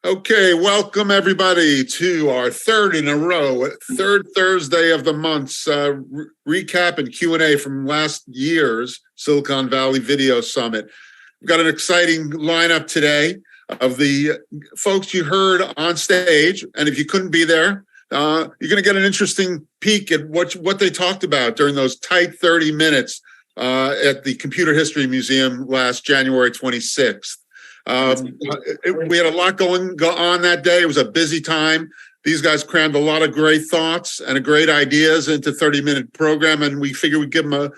Okay, welcome everybody to our third in a row, third Thursday of the month's recap and Q&A from last year's Silicon Valley Video Summit. We've got an exciting lineup today of the folks you heard on stage, and if you couldn't be there, you're going to get an interesting peek at what they talked about during those tight 30 minutes at the Computer History Museum last January 26th. We had a lot going on that day. It was a busy time. These guys crammed a lot of great thoughts and great ideas into 30-minute program, and we figured we'd give them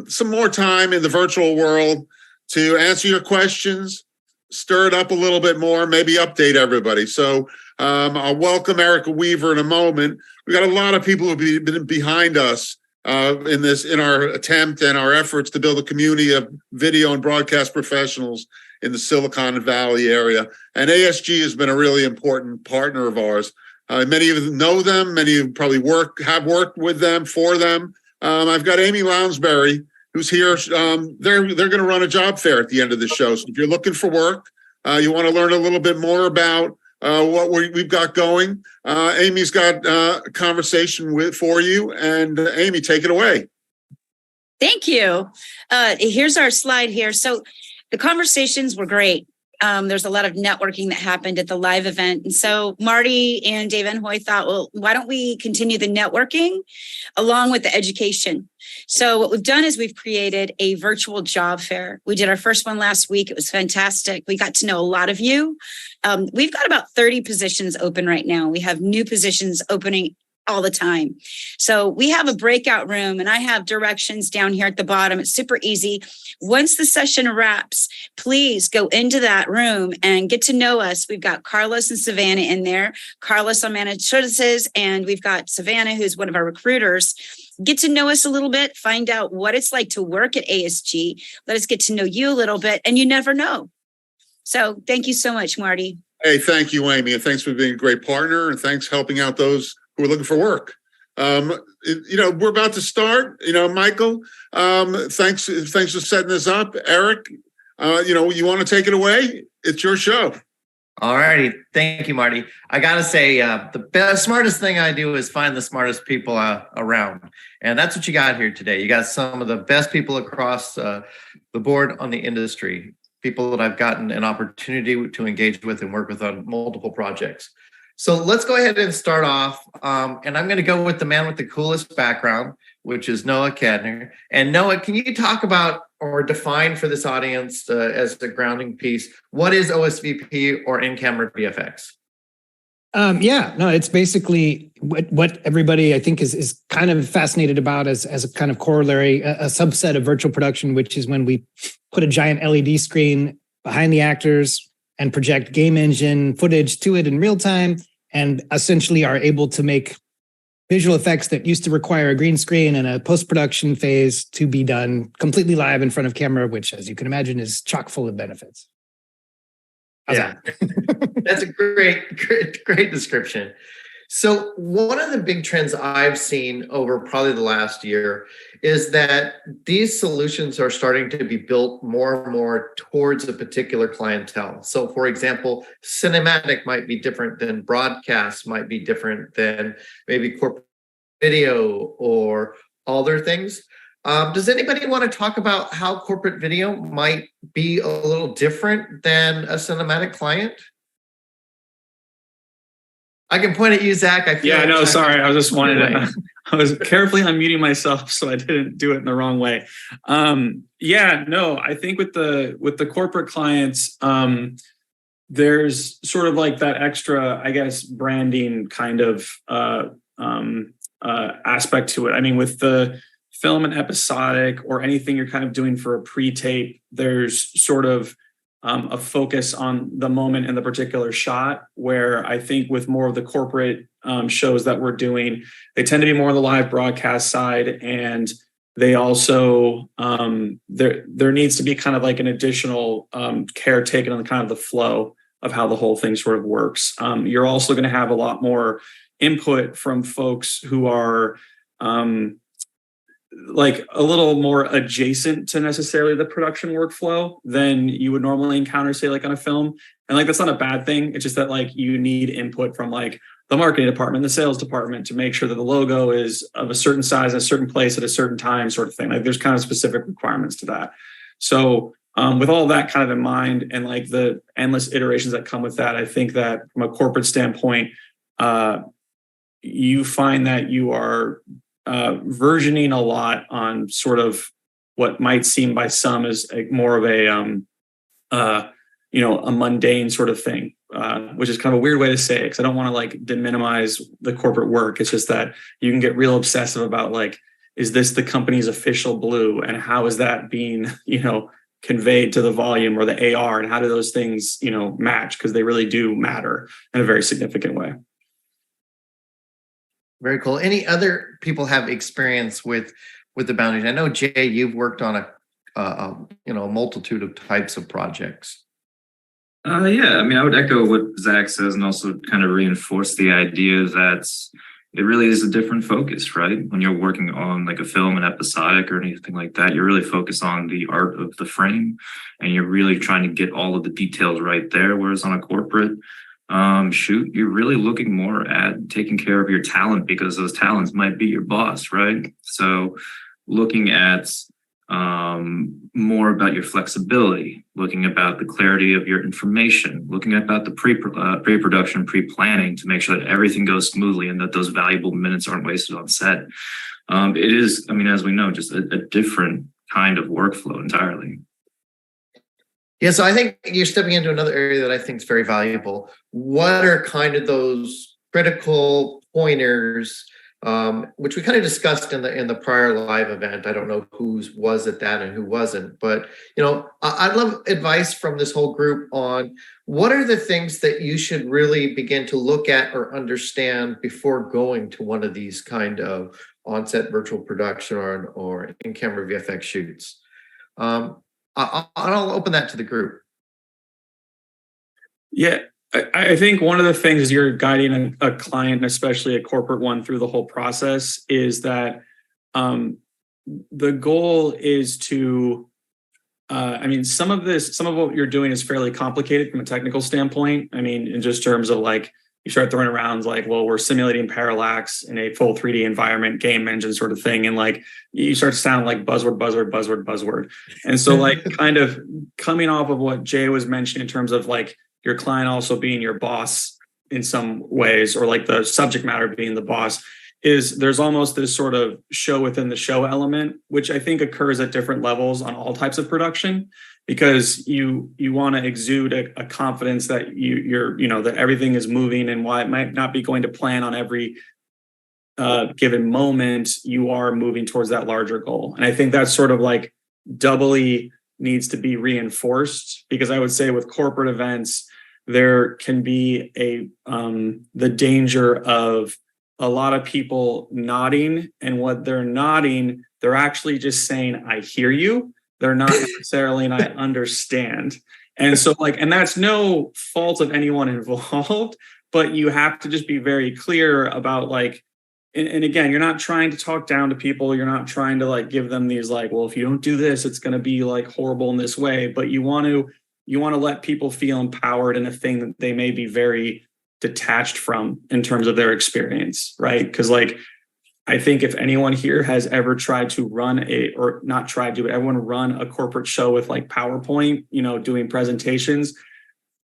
some more time in the virtual world to answer your questions, stir it up a little bit more, maybe update everybody. So I'll welcome Erik Weaver in a moment. We got a lot of people who've been behind us in our attempt and our efforts to build a community of video and broadcast professionals in the Silicon Valley area. And ASG has been a really important partner of ours. Many of you know them. Many of you probably have worked with them, for them. I've got Amy Lounsbury, who's here. They're going to run a job fair at the end of the show. So if you're looking for work, you want to learn a little bit more about what we've got going, Amy's got a conversation for you. And Amy, take it away. Thank you. Here's our slide here. So the conversations were great. There's a lot of networking that happened at the live event. And so Marty and Dave Enhoy thought, well, why don't we continue the networking along with the education? So what we've done is we've created a virtual job fair. We did our first one last week. It was fantastic. We got to know a lot of you. We've got about 30 positions open right now. We have new positions opening all the time. So we have a breakout room, and I have directions down here at the bottom. It's super easy. Once the session wraps, please go into that room and get to know us. We've got Carlos and Savannah in there. Carlos on managed services, and we've got Savannah, who's one of our recruiters. Get to know us a little bit, find out what it's like to work at ASG. Let us get to know you a little bit, and you never know. So thank you so much, Marty. Hey, thank you, Amy, and thanks for being a great partner, and thanks for helping out those who are looking for work. We're about to start. Michael, thanks for setting this up. Erik, you want to take it away? It's your show. All righty. Thank you, Marty. I got to say, the smartest thing I do is find the smartest people around. And that's what you got here today. You got some of the best people across the board on the industry, people that I've gotten an opportunity to engage with and work with on multiple projects. So let's go ahead and start off. And I'm going to go with the man with the coolest background, which is Noah Kadner. And Noah, can you talk about or define for this audience as the grounding piece, what is OSVP or in-camera VFX? It's basically what everybody I think is kind of fascinated about as a kind of corollary, a subset of virtual production, which is when we put a giant LED screen behind the actors and project game engine footage to it in real time, and essentially are able to make visual effects that used to require a green screen and a post-production phase to be done completely live in front of camera, which, as you can imagine, is chock full of benefits. That's a great description. So one of the big trends I've seen over probably the last year is that these solutions are starting to be built more and more towards a particular clientele. So for example, cinematic might be different than broadcast, might be different than maybe corporate video or other things. Does anybody want to talk about how corporate video might be a little different than a cinematic client? I can point at you, Zach. Sorry. I just wanted to, I was carefully unmuting myself so I didn't do it in the wrong way. I think with the corporate clients, there's sort of like that extra, I guess, branding kind of aspect to it. I mean, with the film and episodic or anything you're kind of doing for a pre-tape, there's sort of a focus on the moment and the particular shot, where I think with more of the corporate shows that we're doing, they tend to be more on the live broadcast side. And they also, there needs to be kind of like an additional care taken on kind of the flow of how the whole thing sort of works. You're also going to have a lot more input from folks who are like a little more adjacent to necessarily the production workflow than you would normally encounter, say, like on a film. And like, that's not a bad thing. It's just that like you need input from like the marketing department, the sales department to make sure that the logo is of a certain size, a certain place at a certain time, sort of thing. Like there's kind of specific requirements to that. So with all that kind of in mind and like the endless iterations that come with that, I think that from a corporate standpoint, you find that you are versioning a lot on sort of what might seem by some as more of a mundane sort of thing, which is kind of a weird way to say it because I don't want to like minimize the corporate work. It's just that you can get real obsessive about like, is this the company's official blue and how is that being, conveyed to the volume or the AR and how do those things, match? Because they really do matter in a very significant way. Very cool. Any other people have experience with the boundaries? I know, Jay, you've worked on a multitude of types of projects. Yeah, I mean, I would echo what Zach says and also kind of reinforce the idea that it really is a different focus, right? When you're working on like a film, an episodic or anything like that, you're really focused on the art of the frame and you're really trying to get all of the details right there. Whereas on a corporate shoot, you're really looking more at taking care of your talent because those talents might be your boss, right? So looking at more about your flexibility, looking about the clarity of your information, looking about the pre-production, pre-planning to make sure that everything goes smoothly and that those valuable minutes aren't wasted on set. It is, I mean, as we know, just a different kind of workflow entirely. Yeah, so I think you're stepping into another area that I think is very valuable. What are kind of those critical pointers, which we kind of discussed in the prior live event? I don't know who was at that and who wasn't, but I'd love advice from this whole group on what are the things that you should really begin to look at or understand before going to one of these kind of on-set virtual production or in-camera VFX shoots. I'll open that to the group. Yeah, I think one of the things as you're guiding a client, especially a corporate one, through the whole process is that the goal is to, some of what you're doing is fairly complicated from a technical standpoint. I mean, in just terms of like, you start throwing around like, well, we're simulating parallax in a full 3D environment, game engine sort of thing. And like, you start to sound like buzzword. And so like kind of coming off of what Jay was mentioning in terms of like your client also being your boss in some ways, or like the subject matter being the boss, is there's almost this sort of show within the show element, which I think occurs at different levels on all types of production, because you want to exude a confidence that you're that everything is moving, and while it might not be going to plan on every given moment, you are moving towards that larger goal. And I think that's sort of like doubly needs to be reinforced, because I would say with corporate events, there can be the danger of a lot of people nodding, and what they're nodding, they're actually just saying, I hear you. They're not necessarily, and I understand. And so and that's no fault of anyone involved, but you have to just be very clear about like, and again, you're not trying to talk down to people. You're not trying to like give them these like, well, if you don't do this, it's going to be like horrible in this way. But you want to let people feel empowered in a thing that they may be very detached from in terms of their experience, right? Because like, I think if anyone here has ever tried to everyone run a corporate show with like PowerPoint, doing presentations,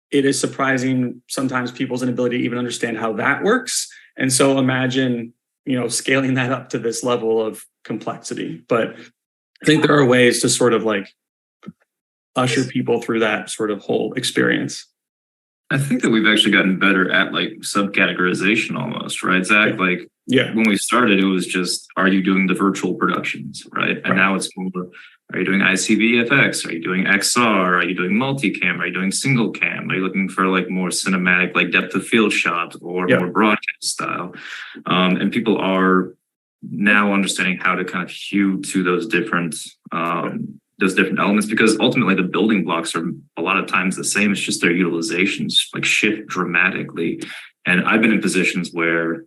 it is surprising sometimes people's inability to even understand how that works. And so imagine, scaling that up to this level of complexity. But I think there are ways to sort of like usher people through that sort of whole experience. I think that we've actually gotten better at like subcategorization almost, right, Zach? Yeah. When we started, it was just, are you doing the virtual productions, right? And now it's more, are you doing ICVFX? Are you doing XR? Are you doing multicam? Are you doing single cam? Are you looking for like more cinematic, like depth of field shots or more broadcast style? And people are now understanding how to kind of hew to those different elements, because ultimately the building blocks are a lot of times the same. It's just their utilizations like shift dramatically. And I've been in positions where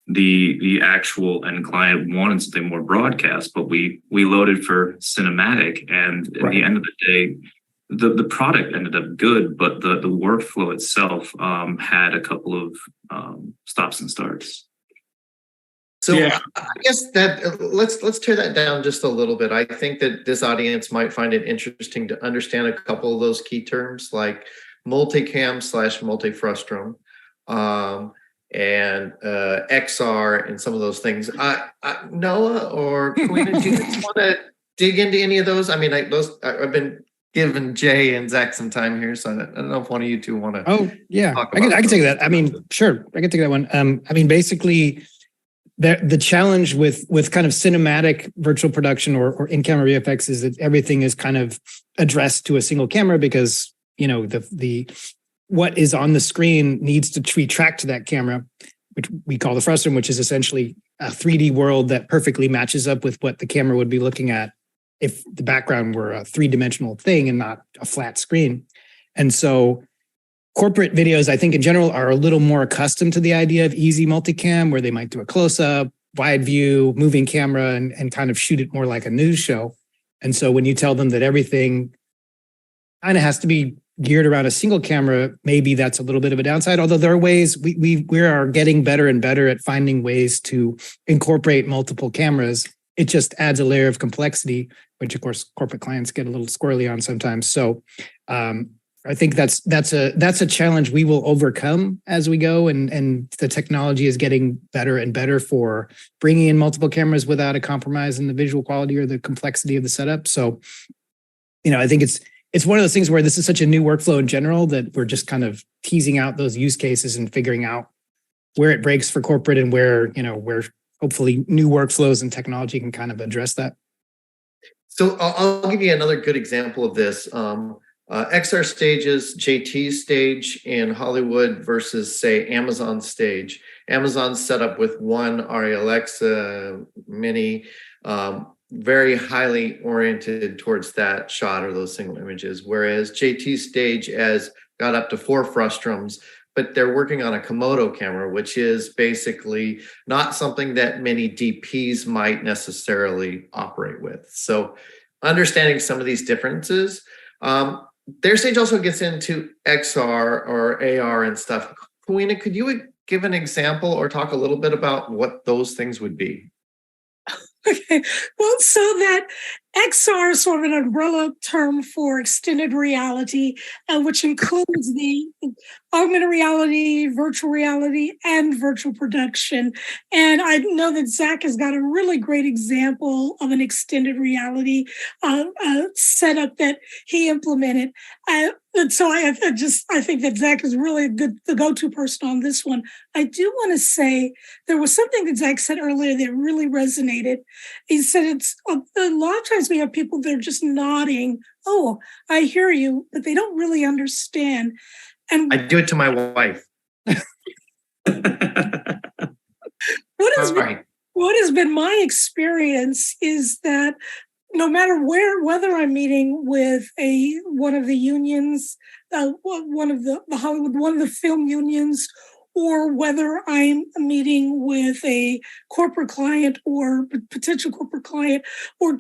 the actual end client wanted something more broadcast, but we loaded for cinematic, and at the end of the day, the product ended up good, but the workflow itself had a couple of stops and starts. So I guess that let's tear that down just a little bit. I think that this audience might find it interesting to understand a couple of those key terms like multicam / multifrustrum, and XR and some of those things. Noah or Koina, do you want to dig into any of those? I mean, I've been giving Jay and Zach some time here, so I don't know if one of you two want to. Oh yeah, I can take that. I mean, sure, I can take that one. I mean, basically, the challenge with kind of cinematic virtual production or in-camera VFX is that everything is kind of addressed to a single camera because the what is on the screen needs to be tracked to that camera, which we call the frustum, which is essentially a 3D world that perfectly matches up with what the camera would be looking at if the background were a three-dimensional thing and not a flat screen. And so corporate videos, I think in general, are a little more accustomed to the idea of easy multicam, where they might do a close-up, wide view, moving camera, and kind of shoot it more like a news show. And so when you tell them that everything kind of has to be geared around a single camera, maybe that's a little bit of a downside. Although there are ways we are getting better and better at finding ways to incorporate multiple cameras. It just adds a layer of complexity, which of course corporate clients get a little squirrely on sometimes. So I think that's a challenge we will overcome as we go, and the technology is getting better and better for bringing in multiple cameras without a compromise in the visual quality or the complexity of the setup. So, I think it's one of those things where this is such a new workflow in general that we're just kind of teasing out those use cases and figuring out where it breaks for corporate and where hopefully new workflows and technology can kind of address that. So I'll give you another good example of this. XR stages, JT's stage in Hollywood versus, say, Amazon's stage. Amazon's set up with one Arri Alexa Mini, very highly oriented towards that shot or those single images, whereas JT's stage has got up to 4 frustrums, but they're working on a Komodo camera, which is basically not something that many DPs might necessarily operate with. So understanding some of these differences, their stage also gets into XR or AR and stuff. Koina, could you give an example or talk a little bit about what those things would be? Okay, well, so that XR is sort of an umbrella term for extended reality, which includes the augmented reality, virtual reality, and virtual production. And I know that Zach has got a really great example of an extended reality setup that he implemented. And so I think that Zach is really the go-to person on this one. I do want to say there was something that Zach said earlier that really resonated. He said it's a lot of times we have people that are just nodding. Oh, I hear you, but they don't really understand. And I do it to my wife. What has been my experience is that no matter whether I'm meeting with one of the unions, one of the Hollywood, one of the film unions, or whether I'm meeting with a corporate client or potential corporate client, or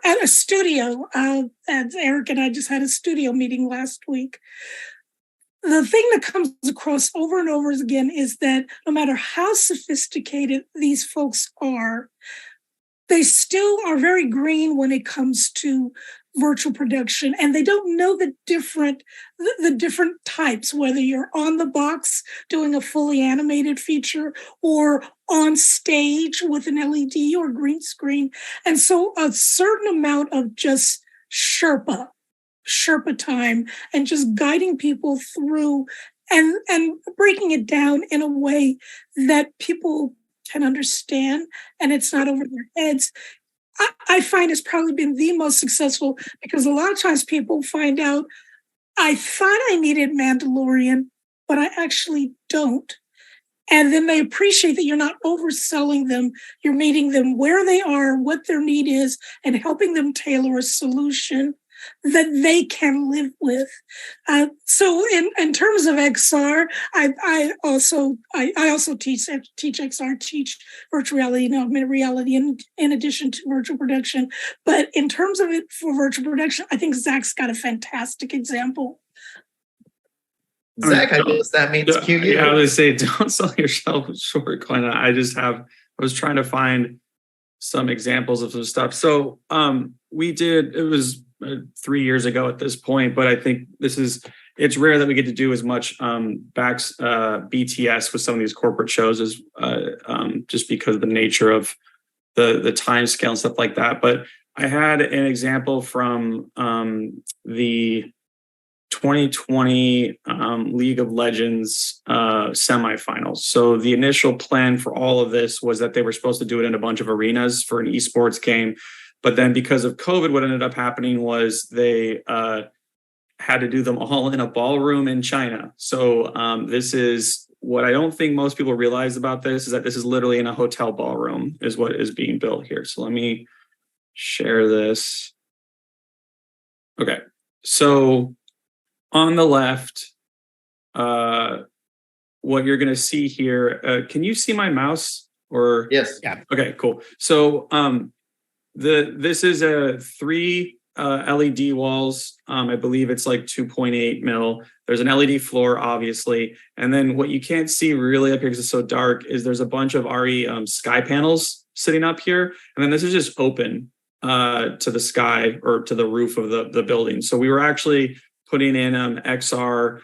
at a studio. As Erik and I just had a studio meeting last week. The thing that comes across over and over again is that no matter how sophisticated these folks are, they still are very green when it comes to virtual production, and they don't know the different types, whether you're on the box doing a fully animated feature or on stage with an LED or green screen. And so a certain amount of just Sherpa time and just guiding people through and breaking it down in a way that people can understand and it's not over their heads, I find it's probably been the most successful, because a lot of times people find out, I thought I needed Mandalorian, but I actually don't. And then they appreciate that you're not overselling them. You're meeting them where they are, what their need is, and helping them tailor a solution. that they can live with. So in terms of XR, I also teach XR, teach virtual reality and augmented reality in addition to virtual production. But in terms of it for virtual production, I think Zach's got a fantastic example. Zach, I guess that means cue you. I was going to say, don't sell yourself short, Koina. I was trying to find some examples of some stuff. So it was 3 years ago at this point, but I think it's rare that we get to do as much BTS with some of these corporate shows as just because of the nature of the time scale and stuff like that. But I had an example from the 2020 League of Legends semifinals. So the initial plan for all of this was that they were supposed to do it in a bunch of arenas for an esports game. But then because of COVID, what ended up happening was they had to do them all in a ballroom in China. So this is what I don't think most people realize about this, is that this is literally in a hotel ballroom is what is being built here. So let me share this. Okay. So on the left, what you're going to see here, can you see my mouse? Or yes. Yeah. Okay, cool. So this is a 3 LED walls. I believe it's like 2.8 mil. There's an LED floor, obviously. And then what you can't see really up here because it's so dark is there's a bunch of RE sky panels sitting up here. And then this is just open to the sky or to the roof of the building. So we were actually putting in XR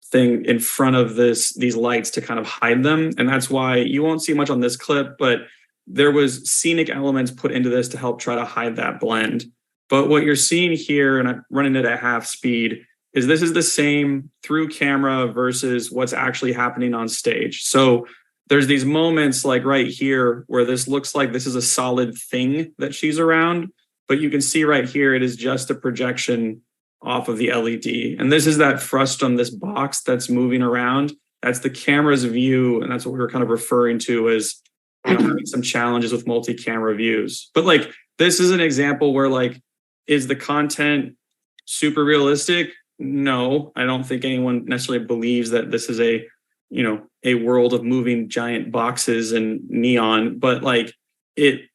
thing in front of these lights to kind of hide them. And that's why you won't see much on this clip, but there was scenic elements put into this to help try to hide that blend. But what you're seeing here, and I'm running it at half speed, is this is the same through camera versus what's actually happening on stage. So there's these moments like right here where this looks like this is a solid thing that she's around, but you can see right here, it is just a projection off of the LED. And this is that frustum, this box that's moving around. That's the camera's view. And that's what we were kind of referring to as having some challenges with multi-camera views. But like, this is an example where like, is the content super realistic? No, I don't think anyone necessarily believes that this is a world of moving giant boxes and neon, but like it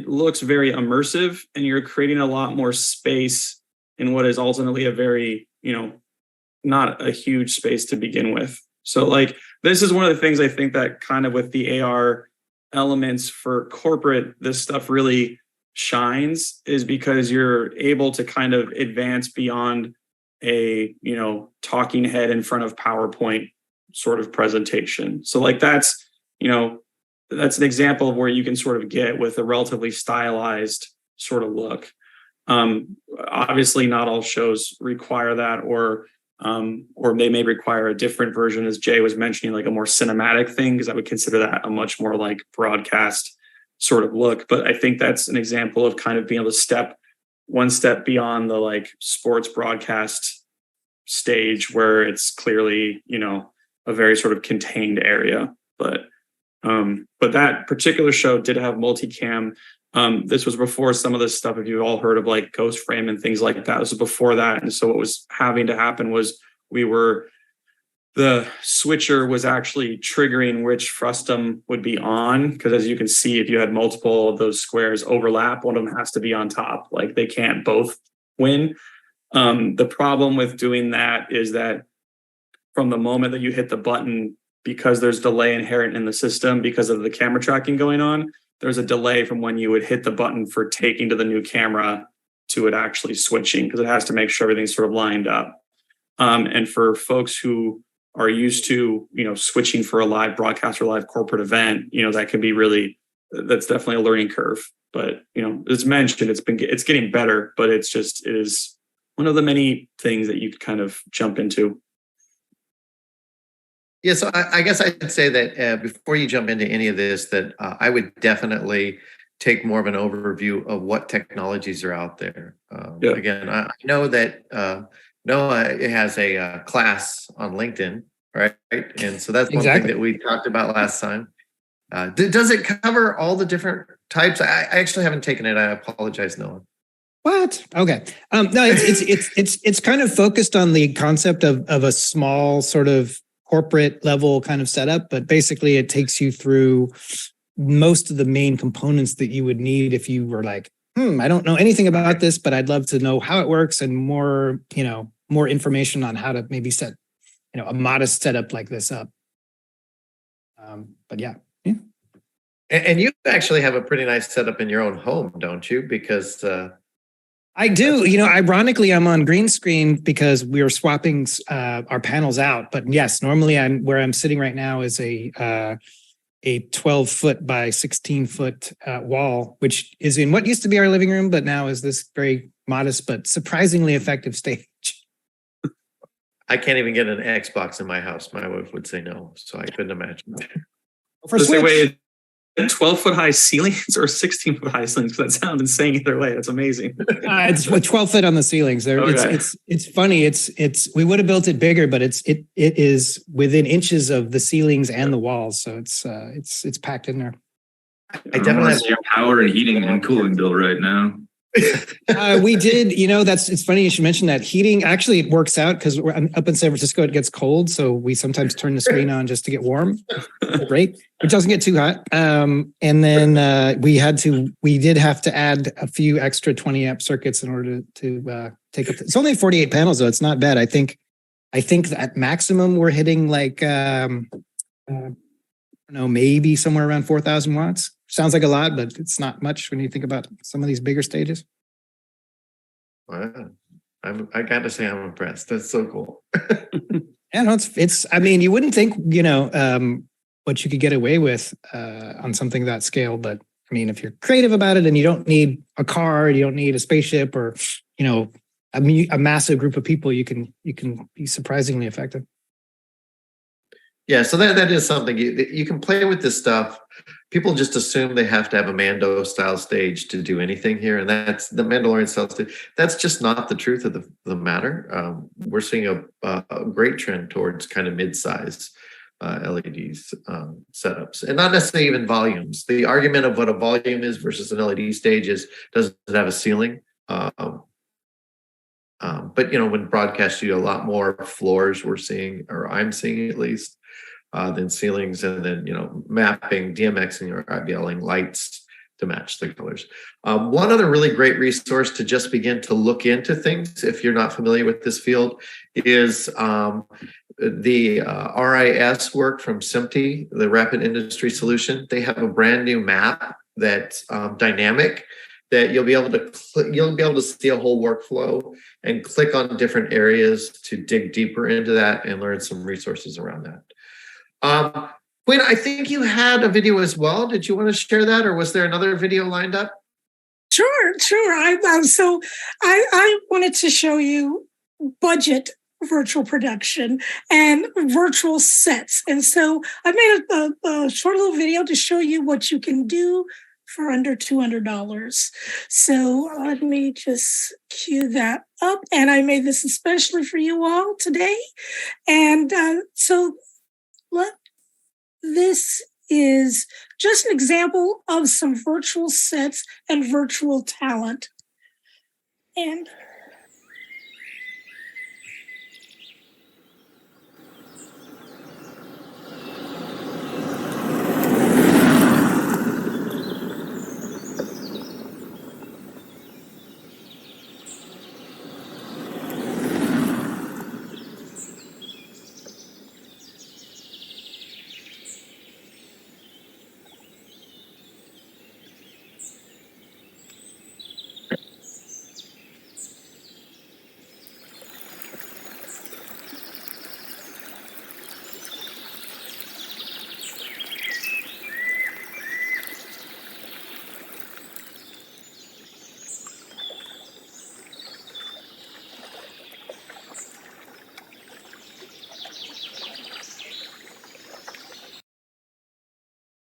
looks very immersive and you're creating a lot more space in what is ultimately a very, not a huge space to begin with. So like, this is one of the things I think that kind of with the AR elements for corporate, this stuff really shines, is because you're able to kind of advance beyond a, talking head in front of PowerPoint sort of presentation. So like that's an example of where you can sort of get with a relatively stylized sort of look. Obviously not all shows require that, or they may require a different version, as Jay was mentioning, like a more cinematic thing, because I would consider that a much more like broadcast sort of look. But I think that's an example of kind of being able to step one step beyond the like sports broadcast stage where it's clearly, a very sort of contained area. But that particular show did have multicam. This was before some of this stuff, if you've all heard of like Ghost Frame and things like that, this was before that. And so what was having to happen was the switcher was actually triggering which frustum would be on. Because as you can see, if you had multiple of those squares overlap, one of them has to be on top. Like they can't both win. The problem with doing that is that from the moment that you hit the button, because there's delay inherent in the system because of the camera tracking going on, there's a delay from when you would hit the button for taking to the new camera to it actually switching, because it has to make sure everything's sort of lined up. And for folks who are used to, switching for a live broadcast or live corporate event, that can be that's definitely a learning curve. But, as mentioned, it's getting better, but it is one of the many things that you could kind of jump into. Yeah, so I guess I'd say that before you jump into any of this, that I would definitely take more of an overview of what technologies are out there. Again, I know that Noah has a class on LinkedIn, right? And so that's one thing that we talked about last time. Does it cover all the different types? I actually haven't taken it. I apologize, Noah. What? Okay. No, it's kind of focused on the concept of a small sort of corporate level kind of setup, but basically it takes you through most of the main components that you would need if you were like, I don't know anything about this, but I'd love to know how it works and more information on how to maybe set, a modest setup like this up. But yeah. And you actually have a pretty nice setup in your own home, don't you? Because I do. Ironically, I'm on green screen because we are swapping our panels out. But yes, normally where I'm sitting right now is a 12-foot by 16-foot wall, which is in what used to be our living room, but now is this very modest but surprisingly effective stage. I can't even get an Xbox in my house. My wife would say no, so I couldn't imagine. For Switch. 12-foot high ceilings or 16-foot high ceilings? Because that sounds insane either way. That's amazing. It's 12 foot on the ceilings. There, okay. It's funny. It's we would have built it bigger, but it is within inches of the ceilings and the walls, so it's packed in there. I definitely have your power and heating and cooling bill right now. We did, it's funny you should mention that. Heating actually it works out because we're up in San Francisco, it gets cold. So we sometimes turn the screen on just to get warm. Great. It doesn't get too hot. And then we did have to add a few extra 20 amp circuits in order to take up. It's only 48 panels though. It's not bad. I think at maximum we're hitting like, maybe somewhere around 4,000 watts. Sounds like a lot, but it's not much when you think about some of these bigger stages. Wow. I got to say I'm impressed. That's so cool. Yeah, no, it's. I mean, you wouldn't think, what you could get away with on something that scale, but I mean, if you're creative about it and you don't need a car, you don't need a spaceship or, a massive group of people, you can be surprisingly effective. Yeah, so that is something you can play with this stuff. People just assume they have to have a Mando style stage to do anything here, and that's the Mandalorian style stage. That's just not the truth of the matter. We're seeing a great trend towards kind of mid-size LEDs setups, and not necessarily even volumes. The argument of what a volume is versus an LED stage is, does it have a ceiling? But when broadcast, you do a lot more floors we're seeing, or I'm seeing at least. Than ceilings, and then mapping, DMXing, or IBLing lights to match the colors. One other really great resource to just begin to look into things, if you're not familiar with this field, is the RIS work from SMPTE, the Rapid Industry Solution. They have a brand new map that's dynamic, that you'll be able to see a whole workflow and click on different areas to dig deeper into that and learn some resources around that. Koina, I think you had a video as well. Did you want to share that, or was there another video lined up? Sure. I wanted to show you budget virtual production and virtual sets. And so I made a short little video to show you what you can do for under $200. So let me just cue that up. And I made this especially for you all today. And this is just an example of some virtual sets and virtual talent. And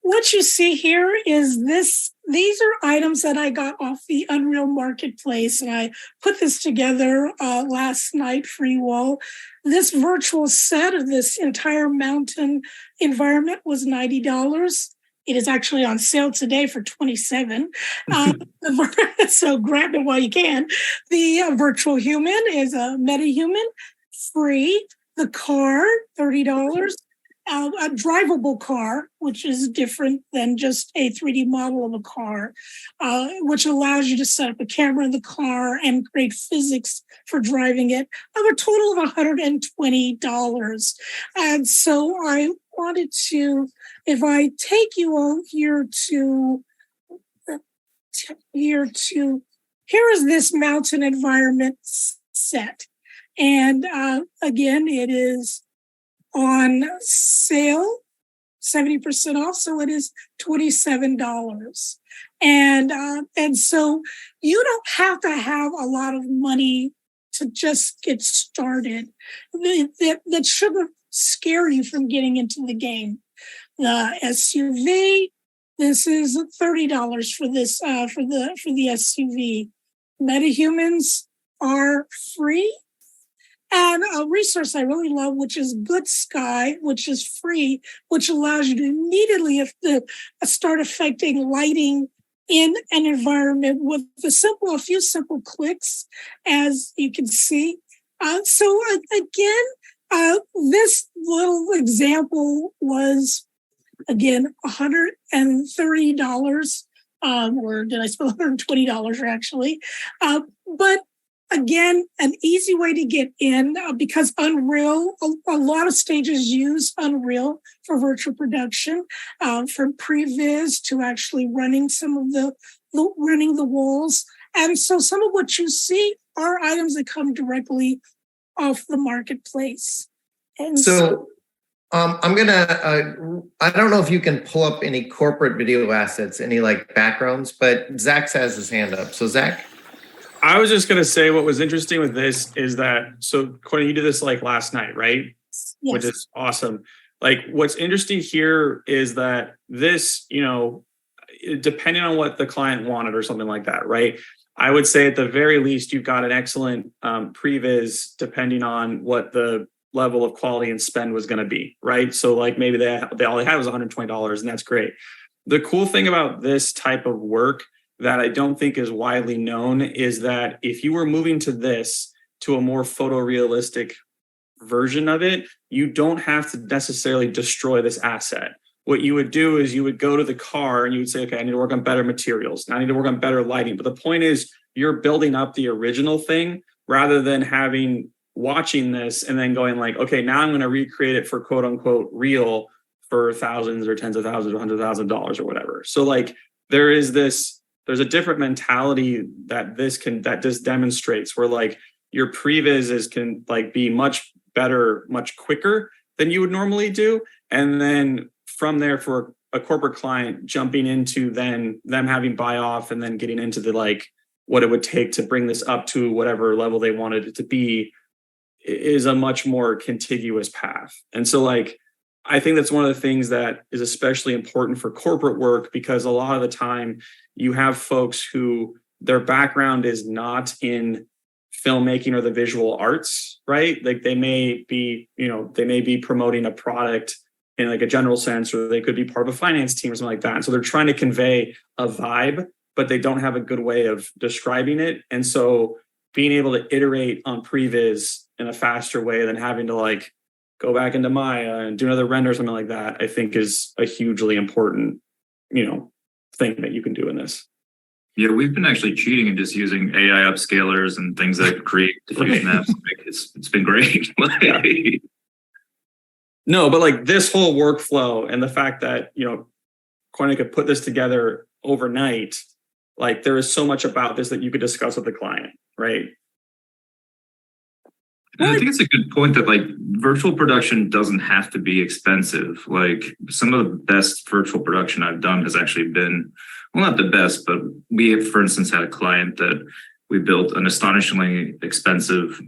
what you see here is this. These are items that I got off the Unreal Marketplace, and I put this together last night for you all. This virtual set of this entire mountain environment was $90. It is actually on sale today for $27. So grab it while you can. The virtual human is a meta-human, free. The car, $30. A drivable car, which is different than just a 3D model of a car, which allows you to set up a camera in the car and create physics for driving it, of a total of $120. And so I wanted to, if I take you all here is this mountain environment set. And again, it is on sale, 70% off, so it is $27. And so you don't have to have a lot of money to just get started. That shouldn't scare you from getting into the game. The SUV, this is $30 for this for the SUV. Metahumans are free. And a resource I really love, which is Good Sky, which is free, which allows you to immediately start affecting lighting in an environment with a few simple clicks, as you can see. So again, this little example was, again, $130, or did I spell $120 actually? But again, an easy way to get in, because Unreal, a lot of stages use Unreal for virtual production, from previs to actually running running the walls. And so some of what you see are items that come directly off the marketplace. And so I'm gonna, I don't know if you can pull up any corporate video assets, any like backgrounds, but Zach has his hand up. So Zach? I was just going to say what was interesting with this is that, so Koina, you did this like last night, right? Yes. Which is awesome. Like what's interesting here is that this, depending on what the client wanted or something like that, right? I would say at the very least, you've got an excellent previs depending on what the level of quality and spend was going to be, right? So like maybe they all they had was $120 and that's great. The cool thing about this type of work that I don't think is widely known is that if you were moving to a more photorealistic version of it, you don't have to necessarily destroy this asset. What you would do is you would go to the car and you would say, okay, I need to work on better materials. I need to work on better lighting. But the point is you're building up the original thing rather than watching this and then going like, okay, now I'm going to recreate it for quote unquote real for thousands or tens of thousands or $100,000 or whatever. So like there's a different mentality that this demonstrates where like your previs can like be much better, much quicker than you would normally do. And then from there for a corporate client jumping into then them having buy off and then getting into the like what it would take to bring this up to whatever level they wanted it to be is a much more contiguous path. And so like, I think that's one of the things that is especially important for corporate work, because a lot of the time you have folks who their background is not in filmmaking or the visual arts, right? Like they may be promoting a product in like a general sense, or they could be part of a finance team or something like that. And so they're trying to convey a vibe, but they don't have a good way of describing it. And so being able to iterate on previs in a faster way than having to like go back into Maya and do another render or something like that, I think is a hugely important, thing that you can do in this. Yeah, we've been actually cheating and just using AI upscalers and things that create diffusion apps. It's been great. Yeah. No, but like this whole workflow and the fact that, Koina could put this together overnight, like there is so much about this that you could discuss with the client, right? And I think it's a good point that like virtual production doesn't have to be expensive. Like some of the best virtual production I've done has actually been, well, not the best, but we have, for instance, had a client that we built an astonishingly expensive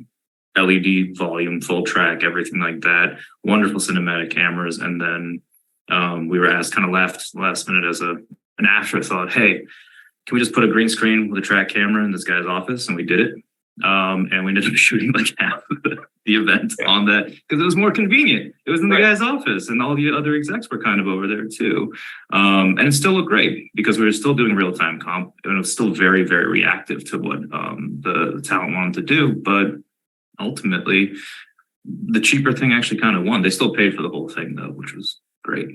LED volume, full track, everything like that, wonderful cinematic cameras. And then we were asked kind of last minute as an afterthought, hey, can we just put a green screen with a track camera in this guy's office? And we did it. And we ended up shooting like half of the event on that because it was more convenient. It was in the guy's office, and all the other execs were kind of over there too. And it still looked great because we were still doing real-time comp, and it was still very, very reactive to what the talent wanted to do. But ultimately, the cheaper thing actually kind of won. They still paid for the whole thing though, which was great.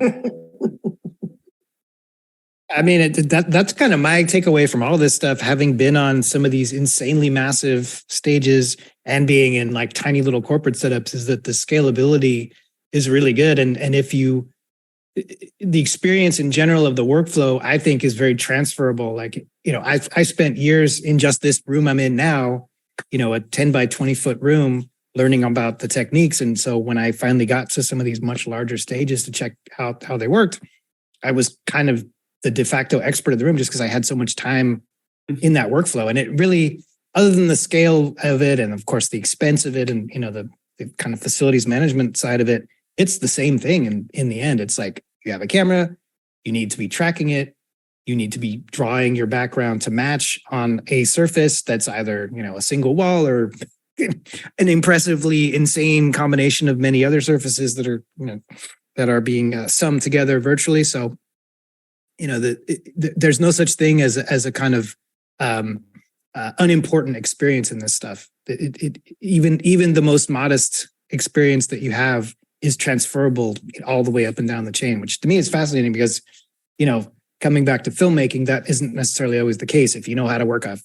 I mean, that's kind of my takeaway from all this stuff, having been on some of these insanely massive stages and being in like tiny little corporate setups, is that the scalability is really good. And if the experience in general of the workflow, I think, is very transferable. Like, I spent years in just this room I'm in now, a 10 by 20 foot room, learning about the techniques. And so when I finally got to some of these much larger stages to check out how they worked, I was kind of the de facto expert of the room just because I had so much time in that workflow. And it really, other than the scale of it and of course the expense of it and, the kind of facilities management side of it, it's the same thing. And in the end, it's like you have a camera, you need to be tracking it, you need to be drawing your background to match on a surface that's either, a single wall or an impressively insane combination of many other surfaces that are, that are being summed together virtually. So, there's no such thing as a kind of unimportant experience in this stuff. Even the most modest experience that you have is transferable all the way up and down the chain, which to me is fascinating because, coming back to filmmaking, that isn't necessarily always the case. If you know how to work a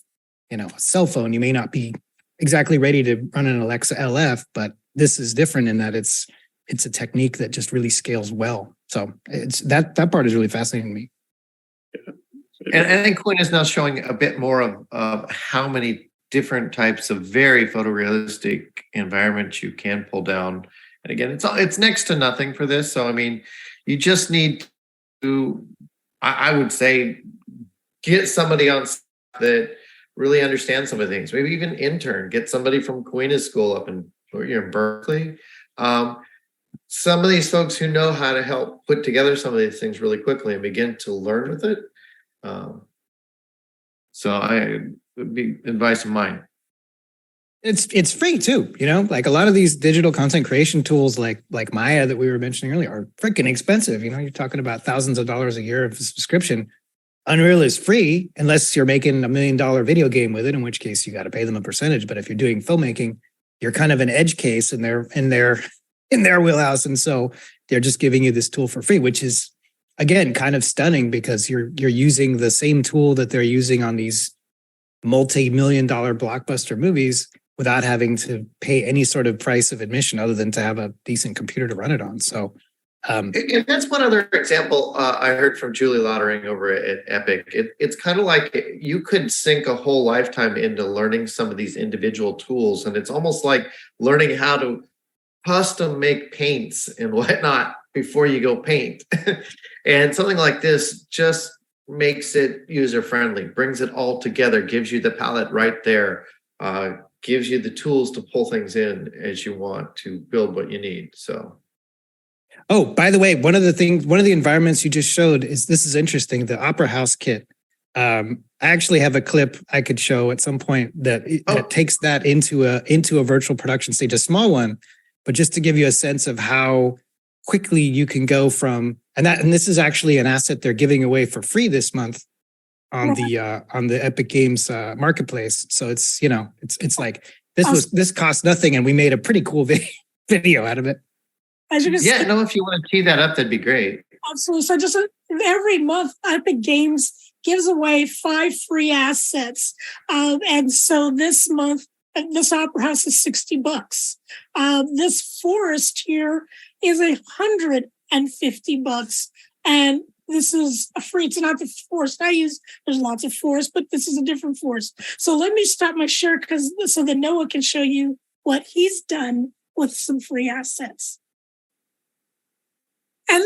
cell phone, you may not be exactly ready to run an Alexa LF, but this is different in that it's a technique that just really scales well. So it's that part is really fascinating to me. And I think Koina is now showing a bit more of how many different types of very photorealistic environments you can pull down. And again, it's next to nothing for this. So, I mean, you just need to, I would say, get somebody on that really understands some of the things. Maybe even get somebody from Koina school up in Berkeley. Some of these folks who know how to help put together some of these things really quickly and begin to learn with it. So I would be advice of mine. It's free too, like a lot of these digital content creation tools like Maya that we were mentioning earlier are freaking expensive. You're talking about thousands of dollars a year of subscription. Unreal is free unless you're making $1 million video game with it, in which case you got to pay them a percentage. But if you're doing filmmaking, you're kind of an edge case in their wheelhouse. And so they're just giving you this tool for free, which is, again, kind of stunning because you're using the same tool that they're using on these multi-million-dollar blockbuster movies without having to pay any sort of price of admission other than to have a decent computer to run it on. So, and that's one other example I heard from Julie Lottering over at Epic. It's kind of like you could sink a whole lifetime into learning some of these individual tools, and it's almost like learning how to custom make paints and whatnot before you go paint. And something like this just makes it user-friendly, brings it all together, gives you the palette right there, gives you the tools to pull things in as you want to build what you need. So, oh, by the way, one of the environments you just showed this is interesting, the Opera House kit. I actually have a clip I could show at some point that takes that into a virtual production stage, a small one, but just to give you a sense of how quickly you can go from, and this is actually an asset they're giving away for free this month on the Epic Games marketplace. So it's it's like this cost nothing, and we made a pretty cool video out of it. If you want to tee that up, that'd be great. Absolutely. So just every month, Epic Games gives away 5 free assets, and so this month, this Opera House is $60. This forest here is $150, and this is a free. It's not the forest I use. There's lots of forest, but this is a different forest. So let me stop my share so that Noah can show you what he's done with some free assets. And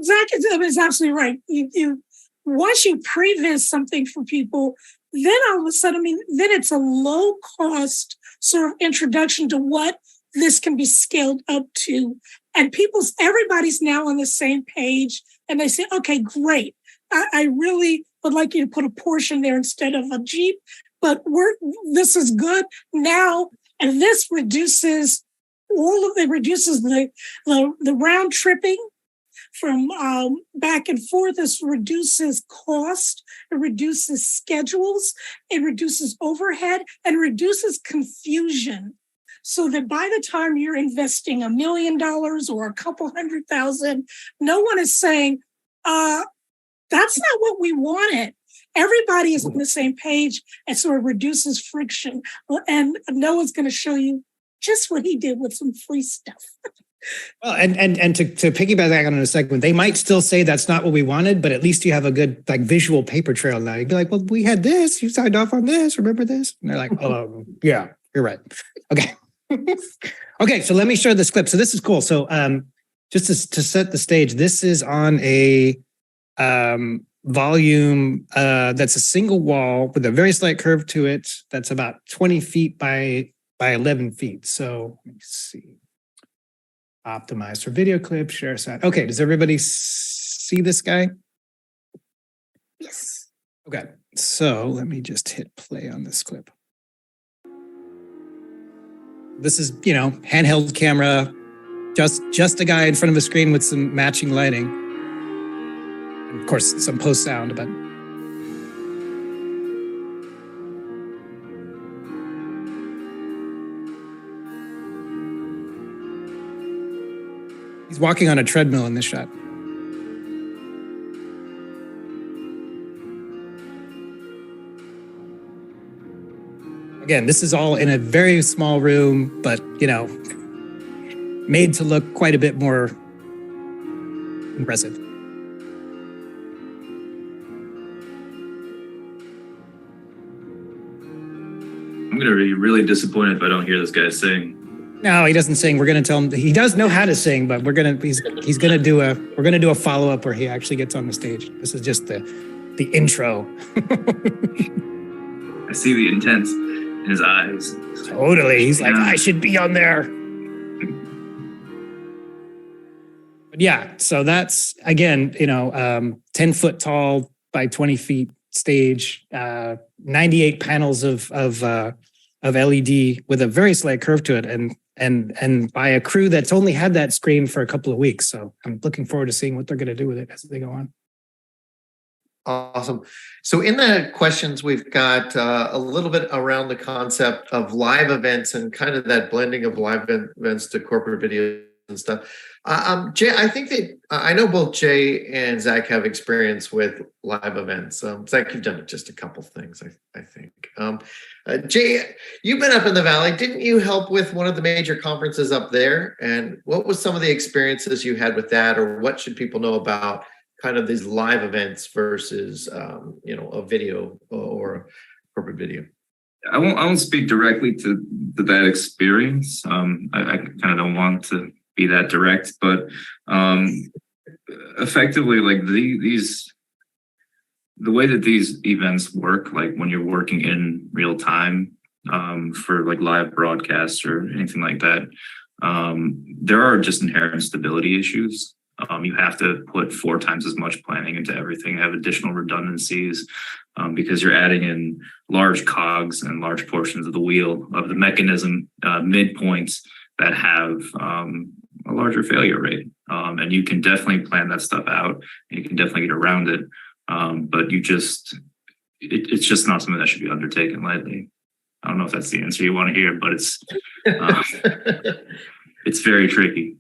Zach is absolutely right. You once you previs something for people, then all of a sudden, then it's a low cost sort of introduction to what this can be scaled up to. And everybody's now on the same page, and they say, okay, great. I really would like you to put a Porsche in there instead of a Jeep, but this is good now. And this reduces the round tripping from back and forth. This reduces cost, it reduces schedules, it reduces overhead, and reduces confusion. So that by the time you're investing $1 million or a couple $100,000, no one is saying, that's not what we wanted. Everybody is on the same page, and so it reduces friction. And Noah's going to show you just what he did with some free stuff. Well, and to piggyback on in a second, they might still say that's not what we wanted, but at least you have a good like visual paper trail now. You'd be like, well, we had this, you signed off on this, remember this? And they're like, oh, yeah, you're right. Okay. Okay, so let me show this clip. So this is cool. So just to set the stage, this is on a volume that's a single wall with a very slight curve to it. That's about 20 feet by 11 feet. So let me see. Optimize for video clip, share side. Okay, does everybody see this guy? Yes. Okay, so let me just hit play on this clip. This is, handheld camera, just a guy in front of a screen with some matching lighting. And of course, some post sound, but he's walking on a treadmill in this shot. Again, this is all in a very small room, but, made to look quite a bit more impressive. I'm going to be really disappointed if I don't hear this guy sing. No, he doesn't sing. We're going to tell him he does know how to sing, but we're going to do a follow-up where he actually gets on the stage. This is just the intro. I see the intent in his eyes. Totally. He's like, I should be on there. But yeah, so that's, again, 10 foot tall by 20 feet stage, 98 panels of LED with a very slight curve to it, and by a crew that's only had that screen for a couple of weeks. So I'm looking forward to seeing what they're going to do with it as they go on. Awesome. So in the questions, we've got a little bit around the concept of live events and kind of that blending of live events to corporate videos and stuff. Jay, I think that I know both Jay and Zach have experience with live events. Zach, you've done just a couple things, I think. Jay, you've been up in the Valley. Didn't you help with one of the major conferences up there? And what was some of the experiences you had with that, or what should people know about kind of these live events versus, a video or a corporate video? I won't speak directly to that experience. I kind of don't want to be that direct, but effectively, like the way that these events work, like when you're working in real time for like live broadcasts or anything like that, there are just inherent stability issues. You have to put 4 times as much planning into everything, have additional redundancies, because you're adding in large cogs and large portions of the wheel of the mechanism midpoints that have a larger failure rate. And you can definitely plan that stuff out, and you can definitely get around it. But it's just not something that should be undertaken lightly. I don't know if that's the answer you want to hear, but it's it's very tricky.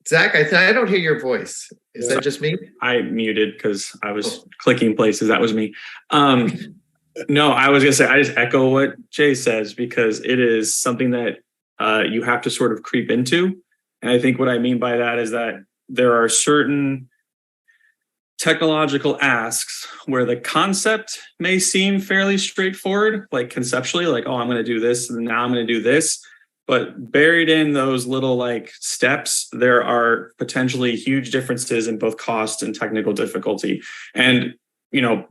Zach, I don't hear your voice. Is that just me? I muted because I was clicking places. That was me. No, I was going to say, I just echo what Jay says, because it is something that you have to sort of creep into. And I think what I mean by that is that there are certain technological asks where the concept may seem fairly straightforward, like conceptually, like, oh, I'm going to do this, and now I'm going to do this. But buried in those little like steps, there are potentially huge differences in both cost and technical difficulty. And,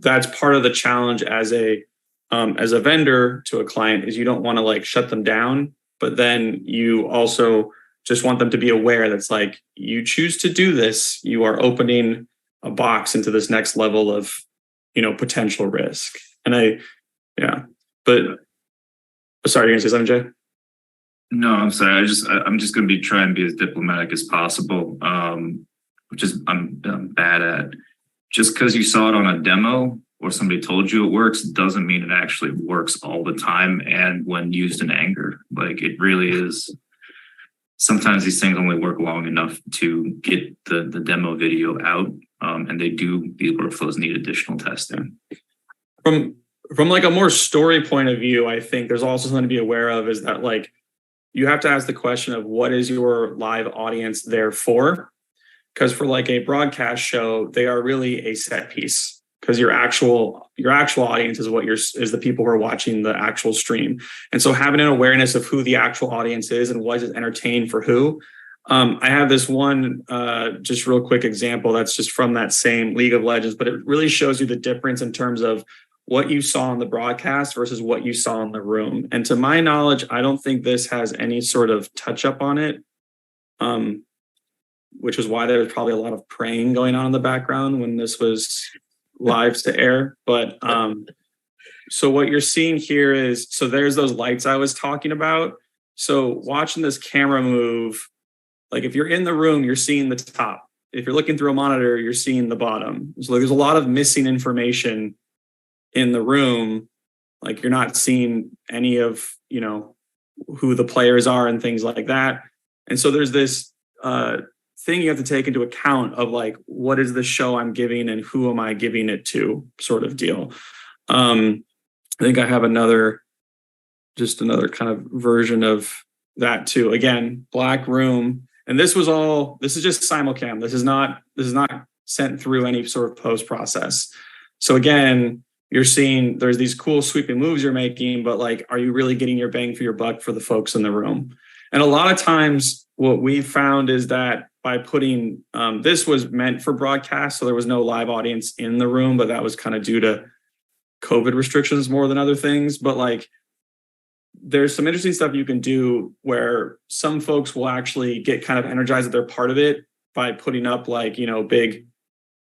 that's part of the challenge as a vendor to a client, is you don't want to like shut them down, but then you also just want them to be aware that's like, you choose to do this, you are opening a box into this next level of, potential risk. And but sorry, you're gonna say something, Jay? No, I'm sorry. I'm just going to try and be as diplomatic as possible, which is I'm bad at. Just because you saw it on a demo or somebody told you it works doesn't mean it actually works all the time and when used in anger. Like, it really is. Sometimes these things only work long enough to get the demo video out, and these workflows need additional testing. From like a more story point of view, I think there's also something to be aware of is that, like, you have to ask the question of what is your live audience there for? Because for like a broadcast show, they are really a set piece, because your actual audience is the people who are watching the actual stream. And so having an awareness of who the actual audience is and what is entertaining for who. I have this one just real quick example that's just from that same League of Legends, but it really shows you the difference in terms of what you saw on the broadcast versus what you saw in the room. And to my knowledge, I don't think this has any sort of touch up on it, which is why there was probably a lot of praying going on in the background when this was live to air. But so what you're seeing here is, so there's those lights I was talking about. So watching this camera move, like if you're in the room, you're seeing the top. If you're looking through a monitor, you're seeing the bottom. So there's a lot of missing information in the room. Like, you're not seeing any of, who the players are and things like that. And so there's this thing you have to take into account of, like, what is the show I'm giving and who am I giving it to, sort of deal. I think I have another kind of version of that too. Again, black room. And this is just simulcam. This is not sent through any sort of post process. So again, you're seeing there's these cool sweeping moves you're making, but like, are you really getting your bang for your buck for the folks in the room? And a lot of times what we've found is that by putting, this was meant for broadcast, so there was no live audience in the room, but that was kind of due to COVID restrictions more than other things. But like, there's some interesting stuff you can do where some folks will actually get kind of energized that they're part of it by putting up like, big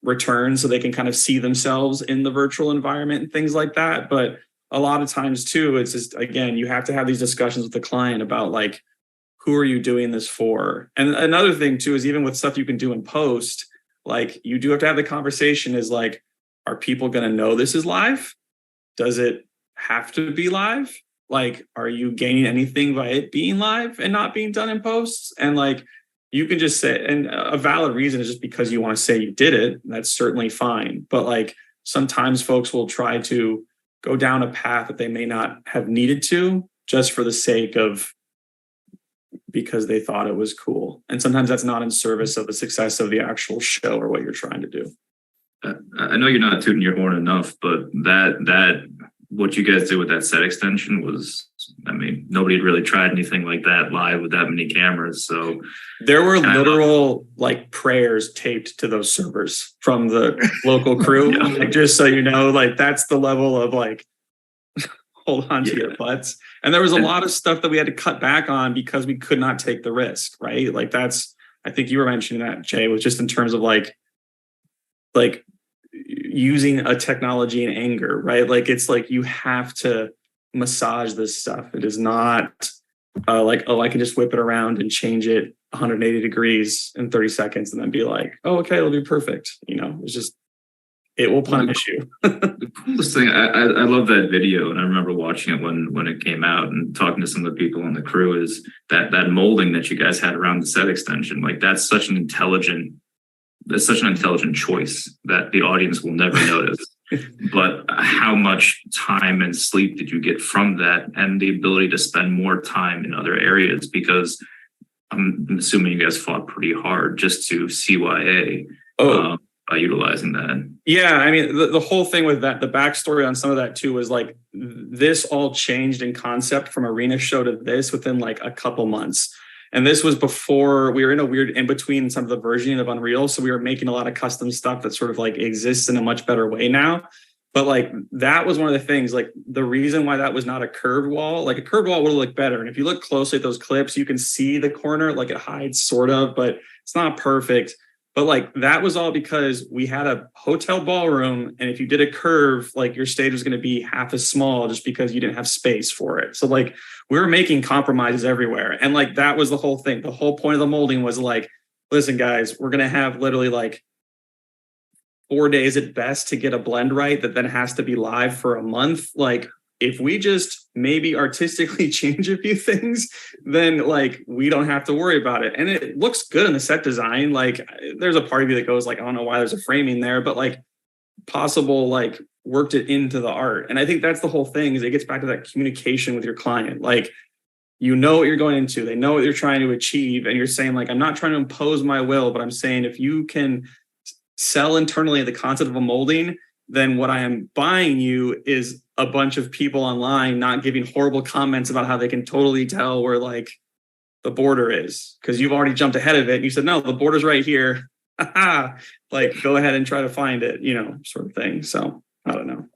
returns so they can kind of see themselves in the virtual environment and things like that. But a lot of times too, it's just, again, you have to have these discussions with the client about like, who are you doing this for? And another thing too, is even with stuff you can do in post, like you do have to have the conversation is like, are people going to know this is live? Does it have to be live? Like, are you gaining anything by it being live and not being done in posts? And like, you can just say, and a valid reason is just because you want to say you did it. That's certainly fine. But like, sometimes folks will try to go down a path that they may not have needed to just for the sake of, because they thought it was cool. And sometimes that's not in service of the success of the actual show or what you're trying to do. I know you're not tooting your horn enough, but that what you guys did with that set extension was, I mean, nobody had really tried anything like that live with that many cameras. So there were literal like prayers taped to those servers from the local crew. Yeah. Like, just so you know, like that's the level of like, hold on to your butts. And there was a lot of stuff that we had to cut back on because we could not take the risk, right? Like that's, I think you were mentioning that, Jay, was just in terms of like using a technology in anger, right? Like, it's like, you have to massage this stuff. It is not like, oh, I can just whip it around and change it 180 degrees in 30 seconds and then be like, oh, okay, it'll be perfect. It's just, it will punish you. The coolest thing, I love that video, and I remember watching it when it came out and talking to some of the people on the crew, is that molding that you guys had around the set extension. Like, that's such an intelligent choice that the audience will never notice. But how much time and sleep did you get from that, and the ability to spend more time in other areas? Because I'm assuming you guys fought pretty hard just to CYA. By utilizing that. Yeah, I mean, the whole thing with that, the backstory on some of that too was like, this all changed in concept from arena show to this within like a couple months. And this was before we were in a weird in between some of the versioning of Unreal. So we were making a lot of custom stuff that sort of like exists in a much better way now. But like that was one of the things, like the reason why that was not a curved wall, like a curved wall would have looked better. And if you look closely at those clips, you can see the corner, like it hides sort of, but it's not perfect. But like that was all because we had a hotel ballroom. And if you did a curve, like your stage was going to be half as small just because you didn't have space for it. So like we were making compromises everywhere. And like that was the whole thing. The whole point of the molding was like, listen, guys, we're going to have literally like 4 days at best to get a blend right that then has to be live for a month. Like if we just maybe artistically change a few things, then like we don't have to worry about it. And it looks good in the set design. Like there's a part of you that goes like, I don't know why there's a framing there, but like possible like worked it into the art. And I think that's the whole thing, is it gets back to that communication with your client. Like, you know what you're going into, they know what you're trying to achieve. And you're saying like, I'm not trying to impose my will, but I'm saying if you can sell internally the concept of a molding, then what I am buying you is a bunch of people online not giving horrible comments about how they can totally tell where like the border is, because you've already jumped ahead of it. And you said, no, the border's right here. Like, go ahead and try to find it, you know, sort of thing. So I don't know.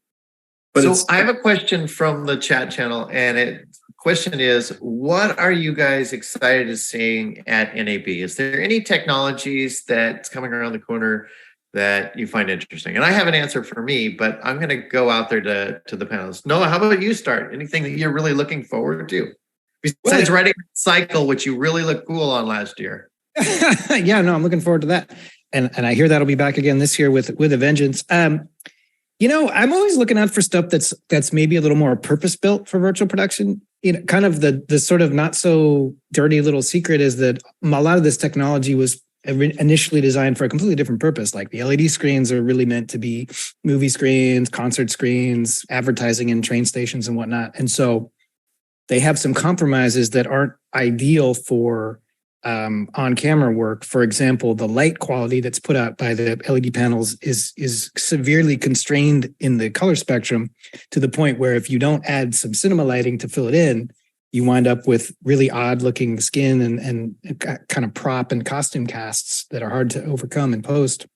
But so I have a question from the chat channel, and the question is, what are you guys excited to seeing at NAB? Is there any technologies that's coming around the corner that you find interesting? And I have an answer for me, but I'm going to go out there to the panelists. Noah, how about you start? Anything that you're really looking forward to? Besides writing Cycle, which you really looked cool on last year. Yeah, no, I'm looking forward to that. And I hear that'll be back again this year with a vengeance. You know, I'm always looking out for stuff that's maybe a little more purpose-built for virtual production. You know, kind of the sort of not so dirty little secret is that a lot of this technology was initially designed for a completely different purpose. Like the LED screens are really meant to be movie screens, concert screens, advertising in train stations and whatnot. And so they have some compromises that aren't ideal for on-camera work. For example, the light quality that's put out by the LED panels is severely constrained in the color spectrum, to the point where if you don't add some cinema lighting to fill it in, you wind up with really odd-looking skin and kind of prop and costume casts that are hard to overcome in post.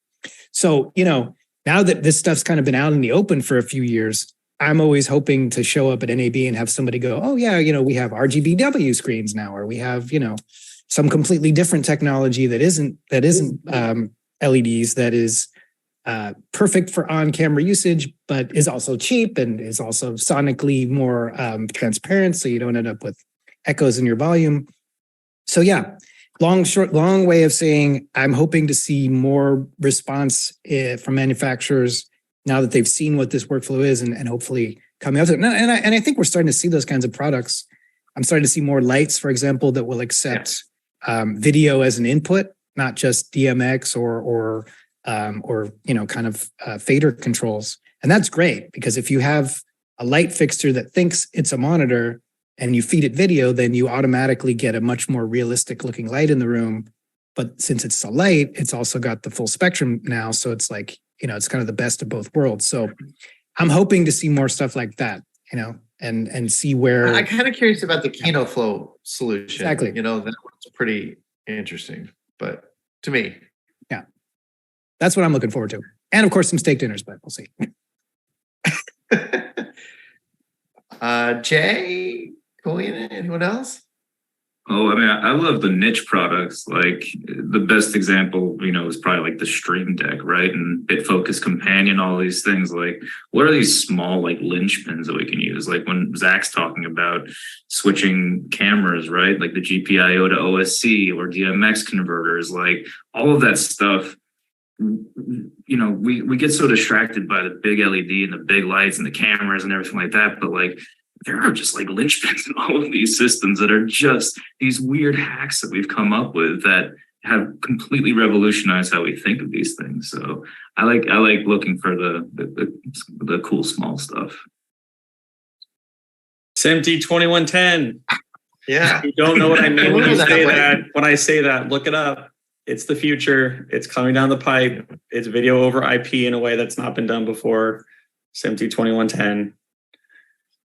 So, you know, now that this stuff's kind of been out in the open for a few years, I'm always hoping to show up at NAB and have somebody go, oh yeah, you know, we have RGBW screens now, or we have, you know, some completely different technology that isn't LEDs, that is perfect for on-camera usage, but is also cheap and is also sonically more transparent, so you don't end up with echoes in your volume. So yeah, long way of saying I'm hoping to see more response from manufacturers now that they've seen what this workflow is, and hopefully coming up to it. And I think we're starting to see those kinds of products. I'm starting to see more lights, for example, that will accept video as an input, not just DMX or you know, kind of fader controls. And that's great, because if you have a light fixture that thinks it's a monitor and you feed it video, then you automatically get a much more realistic looking light in the room. But since it's a light, it's also got the full spectrum now. So it's like, you know, it's kind of the best of both worlds. So I'm hoping to see more stuff like that, you know, and see where. I'm kind of curious about the Kino Flow solution. Exactly. You know, that was pretty interesting, but to me. Yeah. That's what I'm looking forward to. And of course, some steak dinners, but we'll see. Jay, Koina, anyone else? Oh, I mean, I love the niche products. Like the best example, you know, is probably like the Stream Deck, right? And BitFocus Companion, all these things. Like, what are these small like linchpins that we can use? Like when Zach's talking about switching cameras, right? Like the GPIO to OSC or DMX converters, like all of that stuff. You know, we get so distracted by the big LED and the big lights and the cameras and everything like that, but like there are just like linchpins in all of these systems that are just these weird hacks that we've come up with that have completely revolutionized how we think of these things. So I like looking for the cool small stuff. SMT 2110. Yeah. If you don't know what I mean when I say that, look it up. It's the future. It's coming down the pipe. It's video over IP in a way that's not been done before. SMT 2110.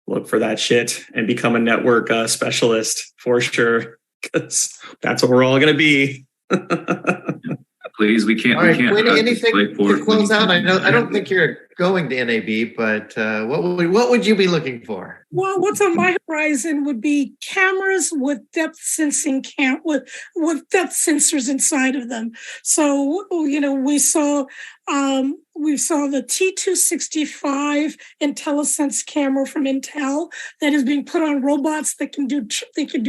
Look for that shit and become a network specialist for sure, because that's what we're all going to be. Please, we can't. All right, we can't. Wait, anything to close out? I don't think you're going to NAB, but what would you be looking for? Well, what's on my horizon would be cameras with depth sensing with depth sensors inside of them. So, we saw the T265 IntelliSense camera from Intel that is being put on robots that can do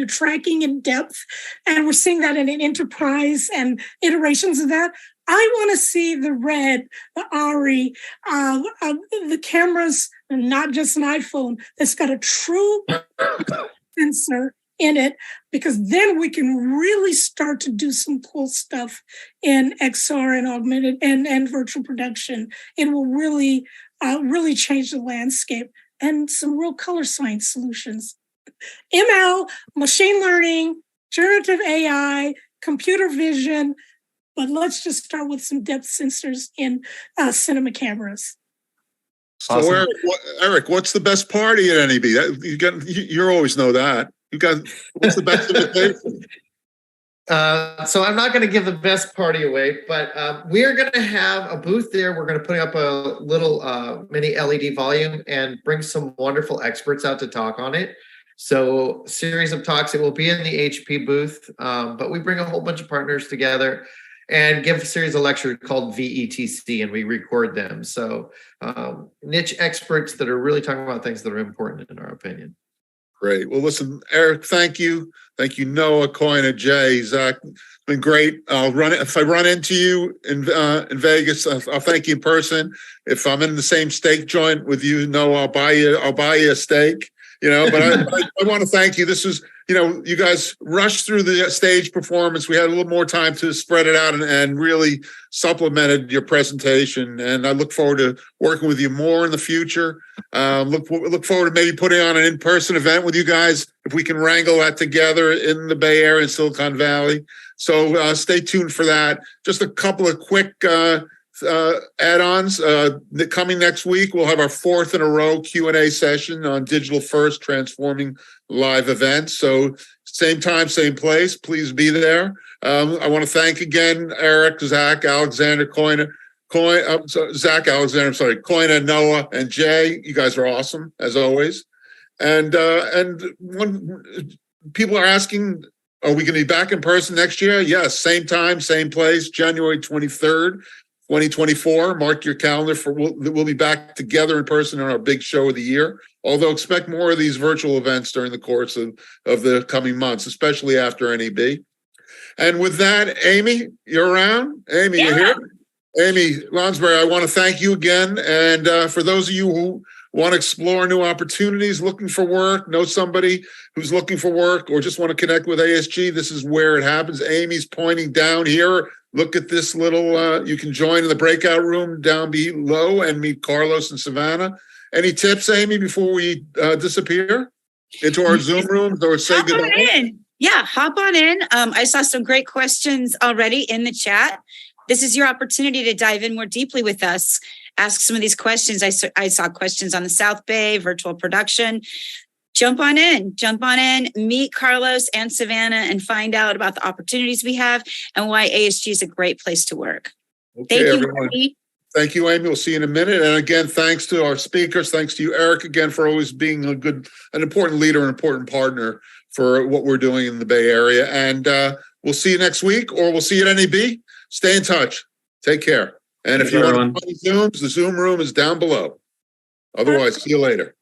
tracking in depth, and we're seeing that in an enterprise and iterations of that. I want to see the Red, the Ari, the cameras, and not just an iPhone that's got a true sensor in it, because then we can really start to do some cool stuff in XR and augmented and virtual production. It will really change the landscape, and some real color science solutions. ML, machine learning, generative AI, computer vision. But let's just start with some depth sensors in cinema cameras. So, Awesome. Erik, what's the best party at NAB? You always know that. What's the best invitation? So I'm not going to give the best party away, but we're going to have a booth there. We're going to put up a little mini LED volume and bring some wonderful experts out to talk on it. So series of talks. It will be in the HP booth, but we bring a whole bunch of partners together and give a series of lectures called VETC, and we record them. So niche experts that are really talking about things that are important in our opinion. Great. Well, listen, Erik, thank you. Thank you, Noah, Koina, Jay, Zach. It's been great. If I run into you in Vegas, I'll thank you in person. If I'm in the same steak joint with you, Noah, I'll buy you a steak. But I want to thank you. This was, you guys rushed through the stage performance. We had a little more time to spread it out and really supplemented your presentation. And I look forward to working with you more in the future. Look forward to maybe putting on an in-person event with you guys if we can wrangle that together in the Bay Area and Silicon Valley. So stay tuned for that. Just a couple of quick add-ons. Coming next week, we'll have our fourth in a row Q&A session on digital first transforming live events. So same time, same place. Please be there. I want to thank again Erik, Zach, Alexander, Koina, Noah, and Jay. You guys are awesome as always. And when people are asking, are we going to be back in person next year? Yes, same time, same place, January 23rd. 2024, mark your calendar we'll be back together in person on our big show of the year. Although expect more of these virtual events during the course of the coming months, especially after NAB. And with that, Amy, you're around? Amy, You're here? Amy Lonsberry, I want to thank you again. And for those of you who want to explore new opportunities, looking for work, know somebody who's looking for work, or just want to connect with ASG, this is where it happens. Amy's pointing down here. Look at this little, you can join in the breakout room down below and meet Carlos and Savannah. Any tips, Amy, before we disappear into our Zoom rooms or say goodbye? Hop on in. I saw some great questions already in the chat. This is your opportunity to dive in more deeply with us. Ask some of these questions. I saw questions on the South Bay, virtual production. Jump on in, meet Carlos and Savannah and find out about the opportunities we have and why ASG is a great place to work. Okay, Thank you, everyone. Marty. Thank you, Amy. We'll see you in a minute. And again, thanks to our speakers. Thanks to you, Erik, again, for always being an important leader, an important partner for what we're doing in the Bay Area. And we'll see you next week, or we'll see you at NAB. Stay in touch. Take care. And if you want to find Zooms, the Zoom room is down below. Otherwise, see you later.